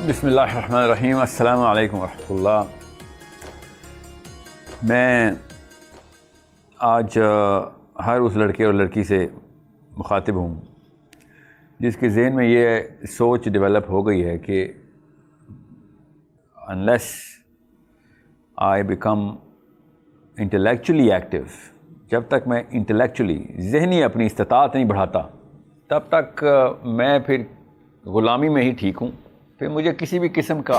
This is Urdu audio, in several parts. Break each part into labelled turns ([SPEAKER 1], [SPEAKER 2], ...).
[SPEAKER 1] بسم اللہ الرحمن الرحیم. السلام علیکم ورحمۃ اللہ. میں آج ہر اس لڑکے اور لڑکی سے مخاطب ہوں جس کے ذہن میں یہ سوچ ڈیولپ ہو گئی ہے کہ unless I become intellectually active، جب تک میں انٹلیکچولی ذہنی اپنی استطاعت نہیں بڑھاتا تب تک میں پھر غلامی میں ہی ٹھیک ہوں. پھر مجھے کسی بھی قسم کا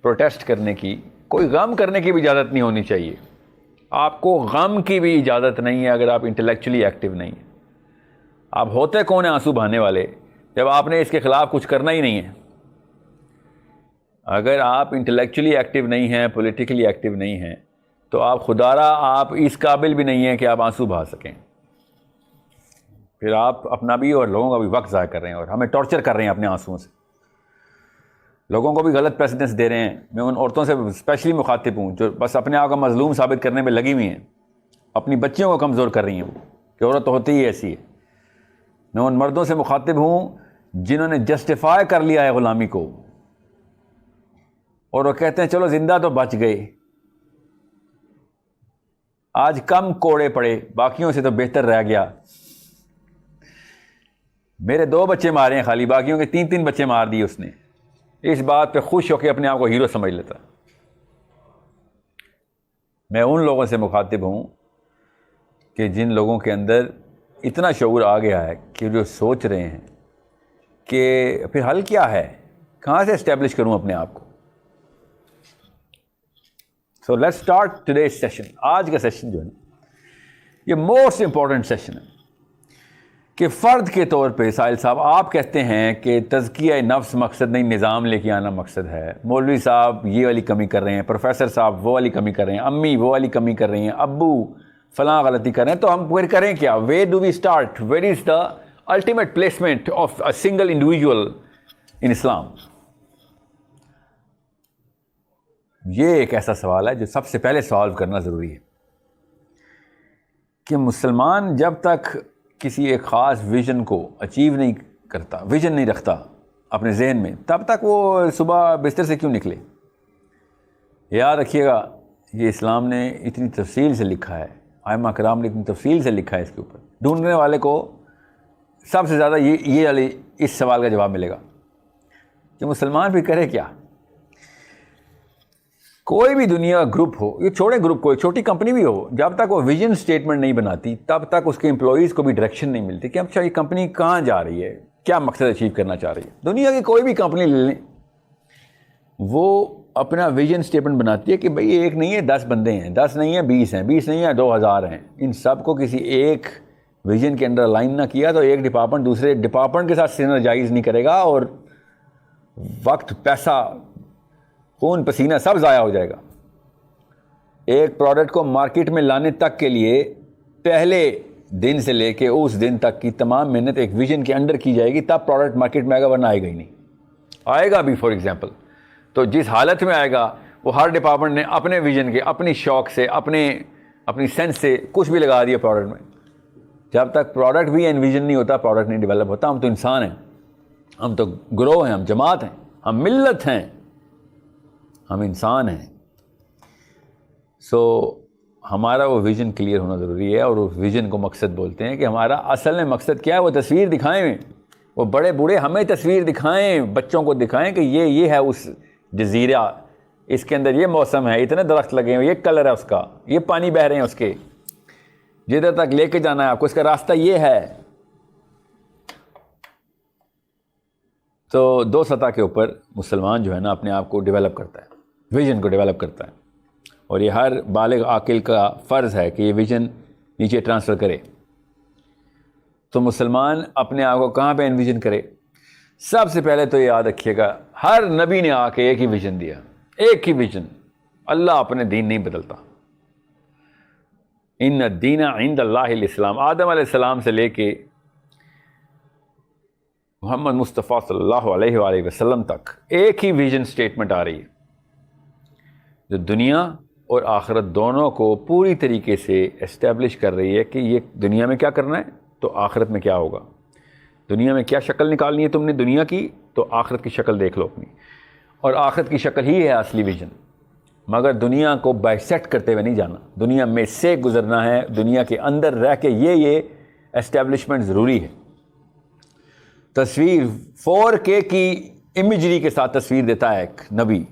[SPEAKER 1] پروٹیسٹ کرنے کی، کوئی غم کرنے کی بھی اجازت نہیں ہونی چاہیے. آپ کو غم کی بھی اجازت نہیں ہے اگر آپ انٹلیکچولی ایکٹیو نہیں ہیں. آپ ہوتے کون ہیں آنسو بہانے والے جب آپ نے اس کے خلاف کچھ کرنا ہی نہیں ہے. اگر آپ انٹلیکچولی ایکٹیو نہیں ہیں، پولیٹیکلی ایکٹیو نہیں ہیں، تو آپ خدارا آپ اس قابل بھی نہیں ہیں کہ آپ آنسو بہا سکیں. پھر آپ اپنا بھی اور لوگوں کا بھی وقت ضائع کر رہے ہیں اور ہمیں ٹارچر کر رہے ہیں اپنے آنسوؤں سے. لوگوں کو بھی غلط پریسیڈنس دے رہے ہیں. میں ان عورتوں سے اسپیشلی مخاطب ہوں جو بس اپنے آپ کو مظلوم ثابت کرنے میں لگی ہوئی ہیں، اپنی بچیوں کو کمزور کر رہی ہیں کہ عورت تو ہوتی ہی ایسی ہے. میں ان مردوں سے مخاطب ہوں جنہوں نے جسٹیفائی کر لیا ہے غلامی کو، اور وہ کہتے ہیں چلو زندہ تو بچ گئے، آج کم کوڑے پڑے، باقیوں سے تو بہتر رہ گیا. میرے 2 بچے مارے ہیں خالی، باقیوں کے 3 بچے مار دیے اس نے. اس بات پہ خوش ہو کے اپنے آپ کو ہیرو سمجھ لیتا. میں ان لوگوں سے مخاطب ہوں کہ جن لوگوں کے اندر اتنا شعور آ گیا ہے کہ جو سوچ رہے ہیں کہ پھر حل کیا ہے، کہاں سے اسٹیبلش کروں اپنے آپ کو. So let's start today's session. آج کا سیشن جو ہے یہ موسٹ امپورٹنٹ سیشن ہے کہ فرد کے طور پہ ساحل صاحب آپ کہتے ہیں کہ تزکیہ نفس مقصد نہیں، نظام لے کے آنا مقصد ہے. مولوی صاحب یہ والی کمی کر رہے ہیں، پروفیسر صاحب وہ والی کمی کر رہے ہیں، امی وہ والی کمی کر رہی ہیں، ابو فلاں غلطی کر رہے ہیں. تو ہم پھر کریں کیا؟ Where do we start? Where is the ultimate placement of a single individual in Islam? یہ ایک ایسا سوال ہے جو سب سے پہلے سالو کرنا ضروری ہے کہ مسلمان جب تک کسی ایک خاص ویژن کو اچیو نہیں کرتا، ویژن نہیں رکھتا اپنے ذہن میں، تب تک وہ صبح بستر سے کیوں نکلے. یاد رکھیے گا یہ اسلام نے اتنی تفصیل سے لکھا ہے، ائمہ کرام نے اتنی تفصیل سے لکھا ہے اس کے اوپر. ڈھونڈنے والے کو سب سے زیادہ یہ والی اس سوال کا جواب ملے گا کہ مسلمان بھی کرے کیا. کوئی بھی دنیا گروپ ہو، یہ چھوٹے گروپ کو، چھوٹی کمپنی بھی ہو، جب تک وہ ویژن سٹیٹمنٹ نہیں بناتی تب تک اس کے امپلائیز کو بھی ڈائریکشن نہیں ملتی کہ اچھا یہ کمپنی کہاں جا رہی ہے، کیا مقصد اچیو کرنا چاہ رہی ہے. دنیا کی کوئی بھی کمپنی لے لیں، وہ اپنا ویژن سٹیٹمنٹ بناتی ہے کہ بھئی ایک نہیں ہے 10 بندے ہیں، 10 نہیں ہیں 20 ہیں، 20 نہیں ہیں 2000 ہیں. ان سب کو کسی ایک ویژن کے اندر الائن نہ کیا تو ایک ڈپارٹمنٹ دوسرے ڈپارٹمنٹ کے ساتھ سینرجائز نہیں کرے گا اور وقت، پیسہ، خون پسینہ سب ضائع ہو جائے گا. ایک پروڈکٹ کو مارکیٹ میں لانے تک کے لیے پہلے دن سے لے کے اس دن تک کی تمام محنت ایک ویژن کے انڈر کی جائے گی، تب پروڈکٹ مارکیٹ میں آئے گا، ورنہ آئے گا ہی نہیں. آئے گا بھی فار ایگزامپل تو جس حالت میں آئے گا وہ ہر ڈپارٹمنٹ نے اپنے ویژن کے، اپنی شوق سے، اپنی سینس سے کچھ بھی لگا دیا پروڈکٹ میں. جب تک پروڈکٹ بھی انویژن نہیں ہوتا، پروڈکٹ نہیں ڈیولپ ہوتا. ہم تو انسان ہیں، ہم تو گروہ ہیں، ہم جماعت ہیں، ہم ملت ہیں، ہم انسان ہیں. سو ہمارا وہ ویژن کلیئر ہونا ضروری ہے، اور اس ویژن کو مقصد بولتے ہیں کہ ہمارا اصل میں مقصد کیا ہے. وہ تصویر دکھائیں، وہ بڑے بوڑھے ہمیں تصویر دکھائیں، بچوں کو دکھائیں کہ یہ ہے اس جزیرہ، اس کے اندر یہ موسم ہے، اتنے درخت لگے ہیں، یہ کلر ہے اس کا، یہ پانی بہہ رہے ہیں اس کے، جدھر تک لے کے جانا ہے آپ کو اس کا راستہ یہ ہے. تو 2 سطح کے اوپر مسلمان جو ہے نا اپنے آپ کو ڈیولپ کرتا ہے، ویژن کو ڈیولپ کرتا ہے، اور یہ ہر بالغ عاقل کا فرض ہے کہ یہ ویژن نیچے ٹرانسفر کرے. تو مسلمان اپنے آپ کو کہاں پہ انویژن کرے؟ سب سے پہلے تو یہ یاد رکھیے گا ہر نبی نے آ کے ایک ہی ویژن دیا، ایک ہی ویژن. اللہ اپنے دین نہیں بدلتا. ان الدین عند اللہ الاسلام. آدم علیہ السلام سے لے کے محمد مصطفیٰ صلی اللہ علیہ وآلہ وسلم تک ایک ہی ویژن سٹیٹمنٹ آ رہی ہے جو دنیا اور آخرت دونوں کو پوری طریقے سے اسٹیبلش کر رہی ہے کہ یہ دنیا میں کیا کرنا ہے تو آخرت میں کیا ہوگا. دنیا میں کیا شکل نکالنی ہے تم نے دنیا کی، تو آخرت کی شکل دیکھ لو اپنی. اور آخرت کی شکل ہی ہے اصلی ویژن، مگر دنیا کو بائسیکٹ کرتے ہوئے نہیں جانا، دنیا میں سے گزرنا ہے، دنیا کے اندر رہ کے یہ اسٹیبلشمنٹ ضروری ہے۔ تصویر 4K کی امیجری کے ساتھ تصویر دیتا ہے ایک نبی،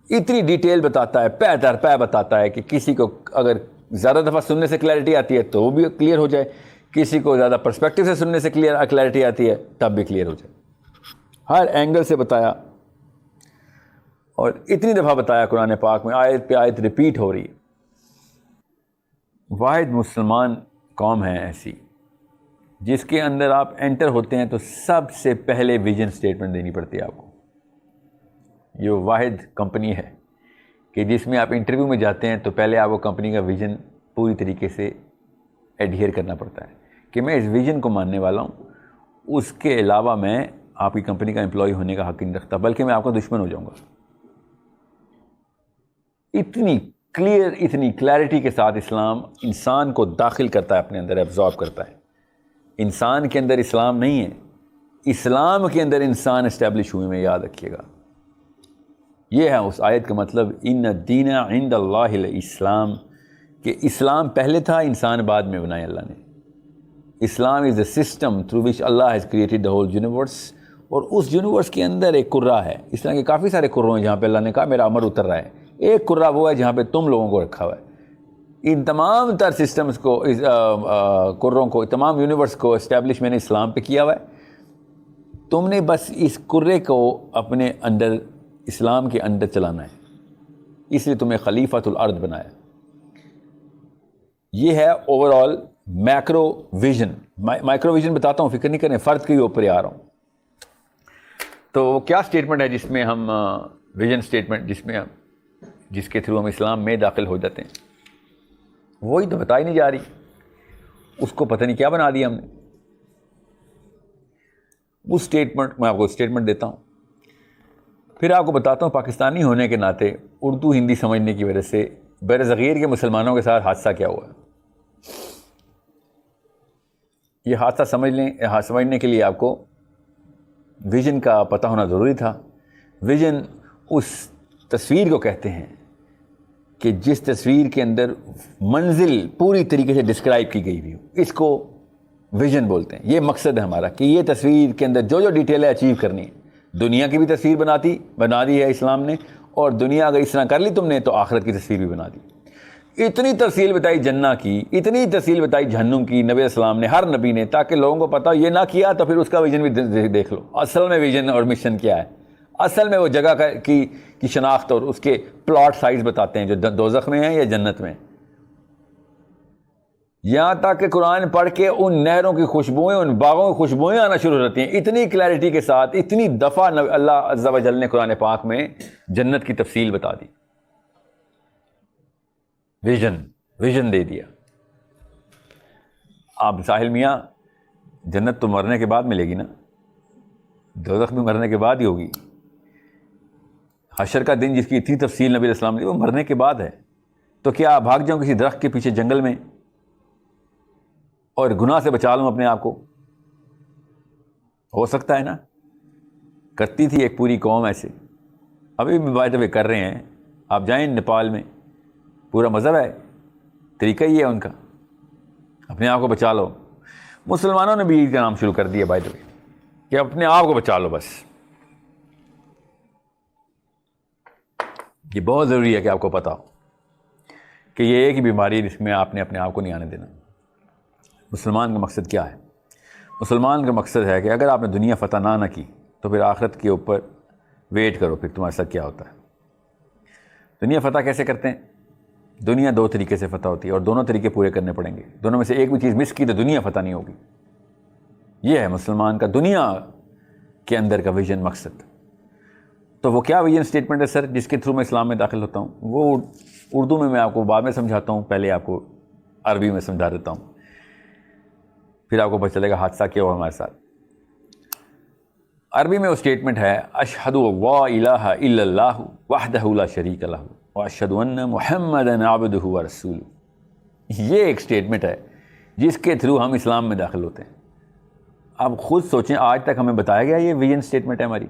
[SPEAKER 1] اتنی ڈیٹیل بتاتا ہے، پے در پے بتاتا ہے کہ کسی کو اگر زیادہ دفعہ سننے سے کلیئرٹی آتی ہے تو وہ بھی کلیئر ہو جائے، کسی کو زیادہ پرسپیکٹو سے سننے سے کلیئرٹی آتی ہے تب بھی کلیئر ہو جائے، ہر اینگل سے بتایا، اور اتنی دفعہ بتایا قرآن پاک میں، آیت پہ آیت ریپیٹ ہو رہی ہے۔ واحد مسلمان قوم ہے ایسی جس کے اندر آپ انٹر ہوتے ہیں تو سب سے پہلے ویژن سٹیٹمنٹ دینی پڑتی ہے آپ کو۔ یہ واحد کمپنی ہے کہ جس میں آپ انٹرویو میں جاتے ہیں تو پہلے آپ کو کمپنی کا ویژن پوری طریقے سے ایڈہیئر کرنا پڑتا ہے کہ میں اس ویژن کو ماننے والا ہوں، اس کے علاوہ میں آپ کی کمپنی کا امپلائی ہونے کا حق نہیں رکھتا، بلکہ میں آپ کا دشمن ہو جاؤں گا۔ اتنی کلیئر، اتنی کلیئرٹی کے ساتھ اسلام انسان کو داخل کرتا ہے، اپنے اندر ایبزارب کرتا ہے۔ انسان کے اندر اسلام نہیں ہے، اسلام کے اندر انسان اسٹیبلش ہوئے، میں یاد رکھیے گا۔ یہ ہے اس آیت کا مطلب، ان الدین عند اللہ الاسلام، کہ اسلام پہلے تھا، انسان بعد میں بنایا اللہ نے۔ Islam is a system through which Allah has created the whole universe, اور اس یونیورس کے اندر ایک کرہ ہے، اس طرح کے کافی سارے کروں ہیں جہاں پہ اللہ نے کہا میرا امر اتر رہا ہے، ایک کرہ وہ ہے جہاں پہ تم لوگوں کو رکھا ہوا ہے۔ ان تمام تر سسٹمز کو، کروں کو، تمام یونیورس کو اسٹیبلش میں نے اسلام پہ کیا ہوا ہے، تم نے بس اس کرے کو اپنے اندر، اسلام کے اندر چلانا ہے، اس لیے تمہیں خلیفۃ الارض بنایا۔ یہ ہے over all macro vision. Micro vision بتاتا ہوں، فکر نہیں کریں، فرد کے اوپر ہی آ رہا ہوں۔ تو کیا سٹیٹمنٹ ہے جس میں ہم ویژن سٹیٹمنٹ، جس کے تھرو ہم اسلام میں داخل ہو جاتے ہیں؟ وہی تو بتائی نہیں جا رہی، اس کو پتہ نہیں کیا بنا دیا ہم نے۔ وہ سٹیٹمنٹ میں آپ کو سٹیٹمنٹ دیتا ہوں، پھر آپ کو بتاتا ہوں پاکستانی ہونے کے ناطے اردو ہندی سمجھنے کی وجہ سے بر صغیر کے مسلمانوں کے ساتھ حادثہ کیا ہوا ہے۔ یہ حادثہ سمجھنے کے لیے آپ کو ویژن کا پتہ ہونا ضروری تھا۔ ویژن اس تصویر کو کہتے ہیں کہ جس تصویر کے اندر منزل پوری طریقے سے ڈسکرائب کی گئی ہوئی ہو، اس کو ویژن بولتے ہیں۔ یہ مقصد ہے ہمارا کہ یہ تصویر کے اندر جو ڈیٹیل ہے اچیو کرنی ہے۔ دنیا کی بھی تصویر بنا دی ہے اسلام نے، اور دنیا اگر اس طرح کر لی تم نے تو آخرت کی تصویر بھی بنا دی۔ اتنی تفصیل بتائی جنہ کی، اتنی تفصیل بتائی جہنم کی، نبی السلام نے، ہر نبی نے، تاکہ لوگوں کو پتہ یہ نہ کیا تو پھر اس کا ویژن بھی دیکھ لو۔ اصل میں ویژن اور مشن کیا ہے، اصل میں وہ جگہ کی شناخت اور اس کے پلاٹ سائز بتاتے ہیں جو دوزخ میں ہیں یا جنت میں۔ یہاں تک کہ قرآن پڑھ کے ان نہروں کی خوشبوئیں، ان باغوں کی خوشبوئیں آنا شروع ہو جاتی ہیں، اتنی کلیئرٹی کے ساتھ، اتنی دفعہ اللہ عز و جل نے قرآن پاک میں جنت کی تفصیل بتا دی، ویژن دے دیا۔ آپ ساحل میاں، جنت تو مرنے کے بعد ملے گی نا، دوزخ بھی مرنے کے بعد ہی ہوگی۔ حشر کا دن جس کی اتنی تفصیل نبی علیہ السلام نے، وہ مرنے کے بعد ہے۔ تو کیا بھاگ جاؤں کسی درخت کے پیچھے جنگل میں اور گناہ سے بچا لوں اپنے آپ کو؟ ہو سکتا ہے نا؟ کرتی تھی ایک پوری قوم ایسے، ابھی بھی بائی دا وے کر رہے ہیں۔ آپ جائیں نیپال میں، پورا مذہب ہے، طریقہ ہی ہے ان کا، اپنے آپ کو بچا لو۔ مسلمانوں نے بھی عید کا نام شروع کر دیا بائی دا وے کہ اپنے آپ کو بچا لو بس۔ یہ بہت ضروری ہے کہ آپ کو پتہ ہو کہ یہ ایک ہی بیماری ہے جس میں آپ نے اپنے آپ کو نہیں آنے دینا۔ مسلمان کا مقصد کیا ہے؟ مسلمان کا مقصد ہے کہ اگر آپ نے دنیا فتح نہ کی تو پھر آخرت کے اوپر ویٹ کرو، پھر تمہارے ساتھ کیا ہوتا ہے۔ دنیا فتح کیسے کرتے ہیں؟ دنیا دو طریقے سے فتح ہوتی ہے، اور دونوں طریقے پورے کرنے پڑیں گے۔ دونوں میں سے ایک بھی چیز مس کی تو دنیا فتح نہیں ہوگی۔ یہ ہے مسلمان کا دنیا کے اندر کا ویژن، مقصد۔ تو وہ کیا ویژن سٹیٹمنٹ ہے سر جس کے تھرو میں اسلام میں داخل ہوتا ہوں؟ وہ اردو میں آپ کو بعد میں سمجھاتا ہوں، پہلے آپ کو عربی میں سمجھا دیتا ہوں، پھر آپ کو پتہ چلے گا حادثہ کیا ہوا ہمارے ساتھ۔ عربی میں وہ سٹیٹمنٹ ہے، اشہد لا الہ الا اللہ وحدہ لا شریک لہ واشہد ان محمدا عبدہ ورسولہ۔ یہ ایک سٹیٹمنٹ ہے جس کے تھرو ہم اسلام میں داخل ہوتے ہیں۔ آپ خود سوچیں، آج تک ہمیں بتایا گیا یہ ویژن سٹیٹمنٹ ہے ہماری؟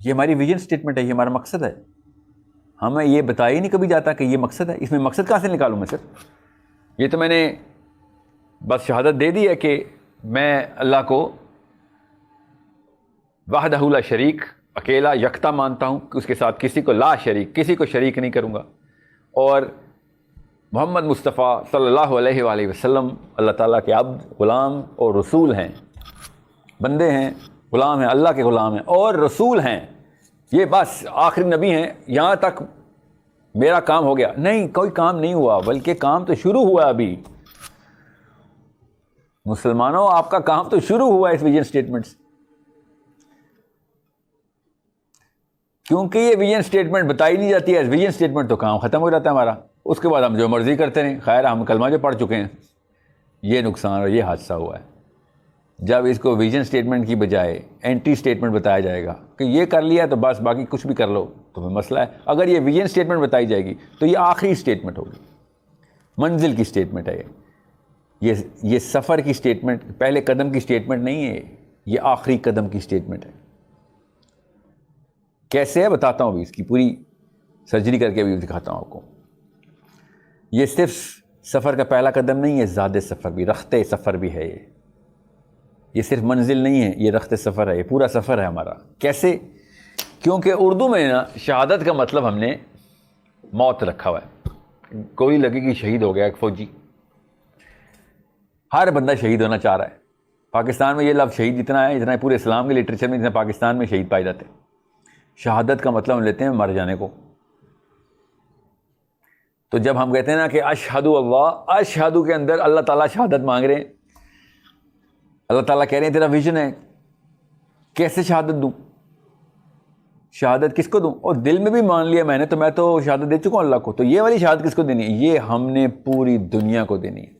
[SPEAKER 1] یہ ہماری ویژن اسٹیٹمنٹ ہے, یہ ہمارا مقصد ہے. ہمیں یہ بتایا ہی نہیں کبھی جاتا کہ یہ مقصد ہے. اس میں مقصد کہاں سے نکالوں میں سر؟ یہ تو میں نے بس شہادت دے دی ہے کہ میں اللہ کو وحدہ لا شریک, اکیلا یکتا مانتا ہوں, کہ اس کے ساتھ کسی کو لا شریک, کسی کو شریک نہیں کروں گا, اور محمد مصطفیٰ صلی اللہ علیہ وآلہ وسلم اللہ تعالیٰ کے عبد, غلام اور رسول ہیں. بندے ہیں, غلام ہیں, اللہ کے غلام ہیں اور رسول ہیں. یہ بس آخری نبی ہیں, یہاں تک میرا کام ہو گیا. نہیں, کوئی کام نہیں ہوا, بلکہ کام تو شروع ہوا. ابھی مسلمانوں, آپ کا کام تو شروع ہوا اس ویژن اسٹیٹمنٹ سے, کیونکہ یہ ویژن اسٹیٹمنٹ بتائی نہیں جاتی ہے. ویژن اسٹیٹمنٹ تو کام ختم ہو جاتا ہے ہمارا, اس کے بعد ہم جو مرضی کرتے رہیں. خیر, ہم کلمہ جو پڑھ چکے ہیں, یہ نقصان اور یہ حادثہ ہوا ہے. جب اس کو ویژن اسٹیٹمنٹ کی بجائے اینٹی اسٹیٹمنٹ بتایا جائے گا کہ یہ کر لیا تو بس باقی کچھ بھی کر لو, تو پھر مسئلہ ہے. اگر یہ ویژن اسٹیٹمنٹ بتائی جائے گی تو یہ آخری اسٹیٹمنٹ ہوگی, منزل کی اسٹیٹمنٹ ہے. یہ سفر کی اسٹیٹمنٹ, پہلے قدم کی اسٹیٹمنٹ نہیں ہے, یہ آخری قدم کی اسٹیٹمنٹ ہے. کیسے ہے بتاتا ہوں, ابھی اس کی پوری سرجری کر کے ابھی دکھاتا ہوں آپ کو. یہ صرف سفر کا پہلا قدم نہیں ہے, زاد سفر بھی, رخت سفر بھی ہے. یہ صرف منزل نہیں ہے, یہ رخت سفر ہے, یہ پورا سفر ہے ہمارا. کیسے؟ کیونکہ اردو میں نا شہادت کا مطلب ہم نے موت رکھا ہوا ہے. گولی لگے کہ شہید ہو گیا ایک فوجی, ہر بندہ شہید ہونا چاہ رہا ہے. پاکستان میں یہ لفظ شہید جتنا ہے, اتنا پورے اسلام کے لٹریچر میں جتنا پاکستان میں شہید پائے جاتے ہیں. شہادت کا مطلب ہم لیتے ہیں مر جانے کو. تو جب ہم کہتے ہیں نا کہ اشہد اللہ, اشہد کے اندر اللہ تعالیٰ شہادت مانگ رہے ہیں. اللہ تعالیٰ کہہ رہے ہیں تیرا ویژن ہے, کیسے شہادت دوں؟ شہادت کس کو دوں؟ اور دل میں بھی مان لیا میں نے, تو میں تو شہادت دے چکا ہوں اللہ کو. تو یہ والی شہادت کس کو دینی ہے؟ یہ ہم نے پوری دنیا کو دینی ہے.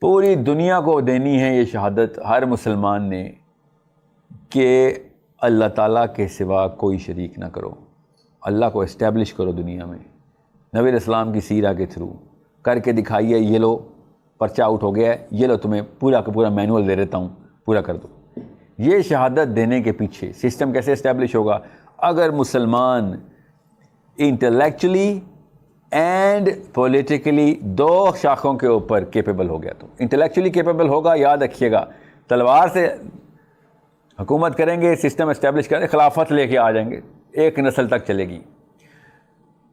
[SPEAKER 1] پوری دنیا کو دینی ہے یہ شہادت, ہر مسلمان نے, کہ اللہ تعالیٰ کے سوا کوئی شریک نہ کرو. اللہ کو اسٹیبلش کرو دنیا میں, نبی علیہ السلام کی سیرہ کے تھرو کر کے دکھائیے. یہ لو پرچہ آؤٹ ہو گیا ہے, یہ لو تمہیں پورا کا پورا مینول دے دیتا ہوں, پورا کر دو. یہ شہادت دینے کے پیچھے سسٹم کیسے اسٹیبلش ہوگا؟ اگر مسلمان انٹلیکچولی اینڈ پولیٹیکلی دو شاخوں کے اوپر کیپیبل ہو گیا. تو انٹلیکچولی کیپیبل ہوگا, یاد رکھیے گا, تلوار سے حکومت کریں گے, سسٹم اسٹیبلش کریں, خلافت لے کے آ جائیں گے, ایک نسل تک چلے گی.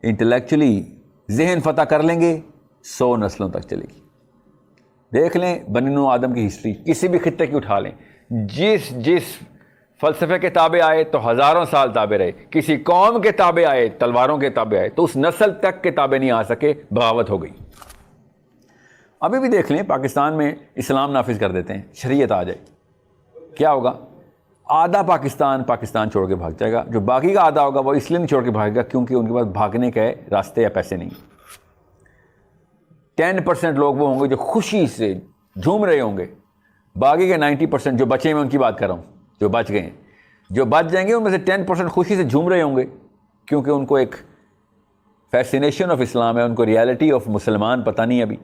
[SPEAKER 1] انٹلیکچولی ذہن فتح کر لیں گے, 100 نسلوں تک چلے گی. دیکھ لیں بنی نوح آدم کی ہسٹری, کسی بھی خطے کی اٹھا لیں, جس فلسفے کے تابع آئے تو ہزاروں سال تابع رہے, کسی قوم کے تابع آئے, تلواروں کے تابع آئے, تو اس نسل تک کے تابع نہیں آ سکے, بغاوت ہو گئی. ابھی بھی دیکھ لیں پاکستان میں اسلام نافذ کر دیتے ہیں, شریعت آ جائے, کیا ہوگا؟ آدھا پاکستان چھوڑ کے بھاگ جائے گا. جو باقی کا آدھا ہوگا وہ اس لیے نہیں چھوڑ کے بھاگے گا کیونکہ ان کے پاس بھاگنے کے راستے یا پیسے نہیں. 10% لوگ وہ ہوں گے جو خوشی سے جھوم رہے ہوں گے, باقی کے 90% جو بچے ہیں ان کی بات کر رہا ہوں, جو بچ گئے ہیں, جو بچ جائیں گے ان میں سے 10% خوشی سے جھوم رہے ہوں گے, کیونکہ ان کو ایک فیسینیشن آف اسلام ہے, ان کو ریالٹی آف مسلمان پتہ نہیں. ابھی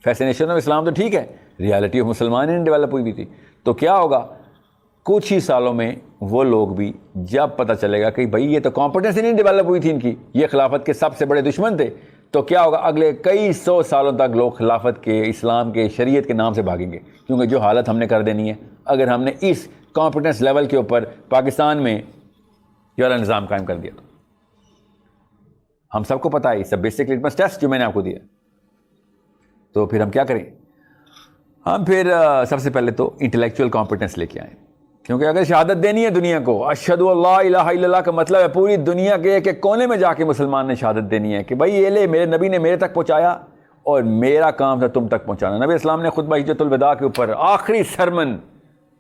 [SPEAKER 1] فیسینیشن آف اسلام تو ٹھیک ہے, ریالٹی آف مسلمان ہی نہیں ڈیولپ ہوئی بھی تھی. تو کیا ہوگا کچھ ہی سالوں میں وہ لوگ بھی, جب پتہ چلے گا کہ بھائی یہ تو کمپٹنس ہی نہیں ڈیولپ ہوئی تھی ان کی, یہ خلافت کے سب سے بڑے دشمن تھے, تو کیا ہوگا اگلے کئی 100 سالوں تک لوگ خلافت کے, اسلام کے, شریعت کے نام سے بھاگیں گے. کیونکہ جو حالت ہم نے کر دینی ہے اگر ہم نے اس کمپٹنس لیول کے اوپر پاکستان میں یہ والا نظام قائم کر دیا. تو ہم سب کو پتہ ہے, سب بیسک لٹمس ٹیسٹ جو میں نے آپ کو دیا. تو پھر ہم کیا کریں؟ ہم پھر سب سے پہلے تو انٹلیکچوئل کمپٹنس لے کے آئیں, کیونکہ اگر شہادت دینی ہے دنیا کو, اشہد اللہ الہ الا اللہ کا مطلب ہے پوری دنیا کے ایک کونے میں جا کے مسلمان نے شہادت دینی ہے کہ بھائی یہ لے, میرے نبی نے میرے تک پہنچایا اور میرا کام تھا تم تک پہنچانا. نبی اسلام نے خطبہ حجۃ الوداع کے اوپر آخری سرمن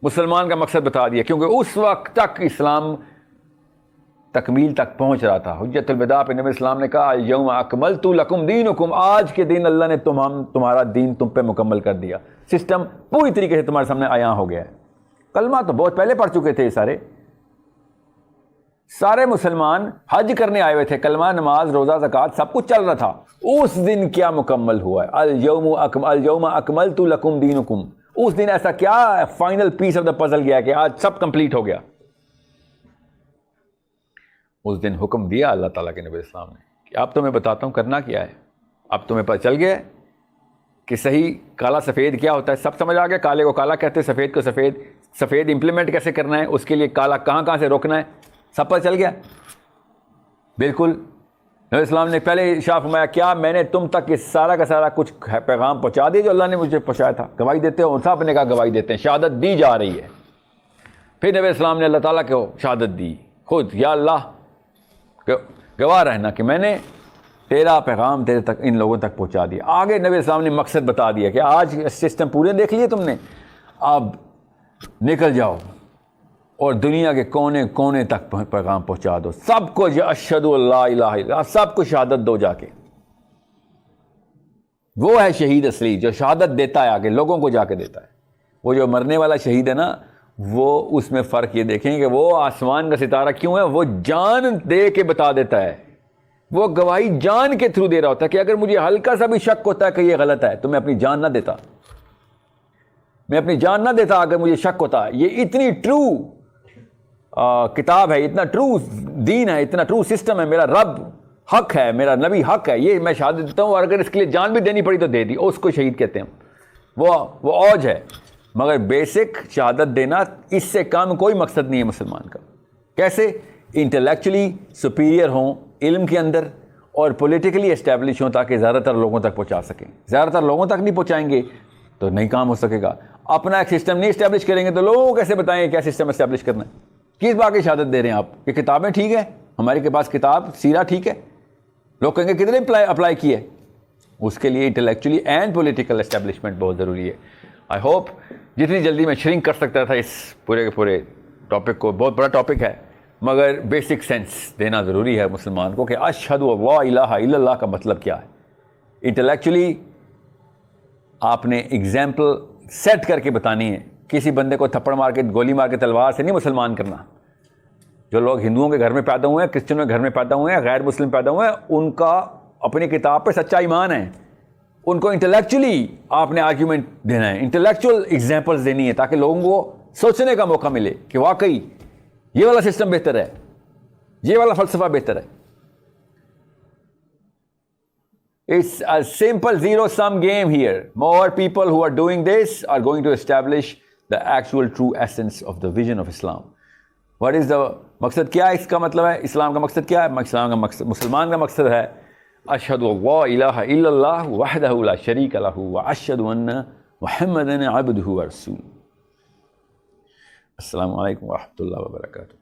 [SPEAKER 1] مسلمان کا مقصد بتا دیا, کیونکہ اس وقت تک اسلام تکمیل تک پہنچ رہا تھا. حجۃ الوداع پہ نبی اسلام نے کہا یوم اکملت لکم دینکم, آج کے دن اللہ نے تمہارا دین تم پہ مکمل کر دیا. سسٹم پوری طریقے سے تمہارے سامنے عیاں ہو گیا ہے. کلمہ تو بہت پہلے پڑھ چکے تھے, سارے مسلمان حج کرنے آئے ہوئے تھے, کلمہ, نماز, روزہ, زکوٰۃ سب کچھ چل رہا تھا. اس دن کیا مکمل ہوا ہے؟ اليوم اکملت لکم دینکم. اس دن ایسا کیا final piece of the puzzle گیا کہ آج سب کمپلیٹ ہو گیا. اس دن حکم دیا اللہ تعالیٰ کے نبی اسلام نے کہ اب تو میں بتاتا ہوں کرنا کیا ہے. اب تمہیں پتہ چل گیا کہ صحیح کالا سفید کیا ہوتا ہے, سب سمجھ آ گیا. کالے کو کالا کہتے ہیں, سفید کو سفید. سفید امپلیمنٹ کیسے کرنا ہے, اس کے لیے کالا کہاں سے روکنا ہے, سب پتہ چل گیا. بالکل نبی اسلام نے پہلے ارشاد فرمایا کیا میں نے تم تک یہ سارا کا سارا کچھ پیغام پہنچا دیا جو اللہ نے مجھے پہنچایا تھا. گواہی دیتے ہو, صاحب نے کہا گواہی دیتے ہیں, شہادت دی جا رہی ہے. پھر نبی اسلام نے اللہ تعالیٰ کو شہادت دی خود, یا اللہ گواہ رہنا کہ میں نے تیرا پیغام تیرے تک ان لوگوں تک پہنچا دیا. آگے نبی اسلام نے مقصد بتا دیا کہ آج سسٹم پورے دیکھ لیے تم نے, اب نکل جاؤ اور دنیا کے کونے کونے تک پیغام پہنچا دو. سب کو اشہد اللہ الہ الا اللہ, سب کو شہادت دو جا کے. وہ ہے شہید اصلی جو شہادت دیتا ہے, آگے لوگوں کو جا کے دیتا ہے. وہ جو مرنے والا شہید ہے نا, وہ اس میں فرق یہ دیکھیں کہ وہ آسمان کا ستارہ کیوں ہے, وہ جان دے کے بتا دیتا ہے. وہ گواہی جان کے تھرو دے رہا ہوتا ہے کہ اگر مجھے ہلکا سا بھی شک ہوتا ہے کہ یہ غلط ہے تو میں اپنی جان نہ دیتا, میں اپنی جان نہ دیتا اگر مجھے شک ہوتا. یہ اتنی ٹرو کتاب ہے, اتنا ٹرو دین ہے, اتنا ٹرو سسٹم ہے. میرا رب حق ہے, میرا نبی حق ہے, یہ میں شہادت دیتا ہوں. اور اگر اس کے لیے جان بھی دینی پڑی تو دے دی, اس کو شہید کہتے ہیں. وہ اوج ہے. مگر بیسک شہادت دینا, اس سے کم کوئی مقصد نہیں ہے مسلمان کا. کیسے انٹلیکچولی سپیریئر ہوں علم کے اندر اور پولیٹیکلی اسٹیبلش ہوں تاکہ زیادہ تر لوگوں تک پہنچا سکیں. زیادہ تر لوگوں تک نہیں پہنچائیں گے تو نہیں کام ہو سکے گا. اپنا ایک سسٹم نہیں اسٹیبلش کریں گے تو لوگوں کو کیسے بتائیں کیا سسٹم اسٹیبلش کرنا ہے. کس بات کی شہادت دے رہے ہیں آپ کہ کتابیں ٹھیک ہیں, ہمارے کے پاس کتاب سیرہ ٹھیک ہے. لوگ کہیں گے کتنے اپلائی کیے. اس کے لیے انٹلیکچولی اینڈ پولیٹیکل اسٹیبلشمنٹ بہت ضروری ہے. آئی ہوپ جتنی جلدی میں شرنک کر سکتا تھا اس پورے کے پورے ٹاپک کو, بہت بڑا ٹاپک ہے, مگر بیسک سینس دینا ضروری ہے مسلمان کو کہ اشہد اللہ الہ الا اللہ کا مطلب کیا ہے. انٹلیکچولی آپ نے اگزامپل سیٹ کر کے بتانی ہے. کسی بندے کو تھپڑ مار کے گولی مار کے تلوار سے نہیں مسلمان کرنا. جو لوگ ہندوؤں کے گھر میں پیدا ہوئے ہیں, کرسچنوں کے گھر میں پیدا ہوئے ہیں, غیر مسلم پیدا ہوئے ہیں, ان کا اپنی کتاب پہ سچا ایمان ہے. ان کو انٹلیکچولی آپ نے آرگیومنٹ دینا ہے, انٹلیکچوئل ایگزامپلس دینی ہے تاکہ لوگوں کو سوچنے کا موقع ملے کہ واقعی یہ والا سسٹم بہتر ہے, یہ والا فلسفہ بہتر ہے. It's a simple zero-sum game here. More people who are doing this are going to establish the actual true essence of the vision of Islam. What is the مقصد کیا ہے اس کا مطلب ہے, اسلام کا مقصد کیا ہے؟ اسلام کا مقصد, مسلمان کا مقصد ہے اشہد اللہ الہ الا اللہ وحدہ لا شریک لہ واشہد ان محمدا عبدہ ورسولہ. السلام علیکم ورحمۃ اللہ وبرکاتہ.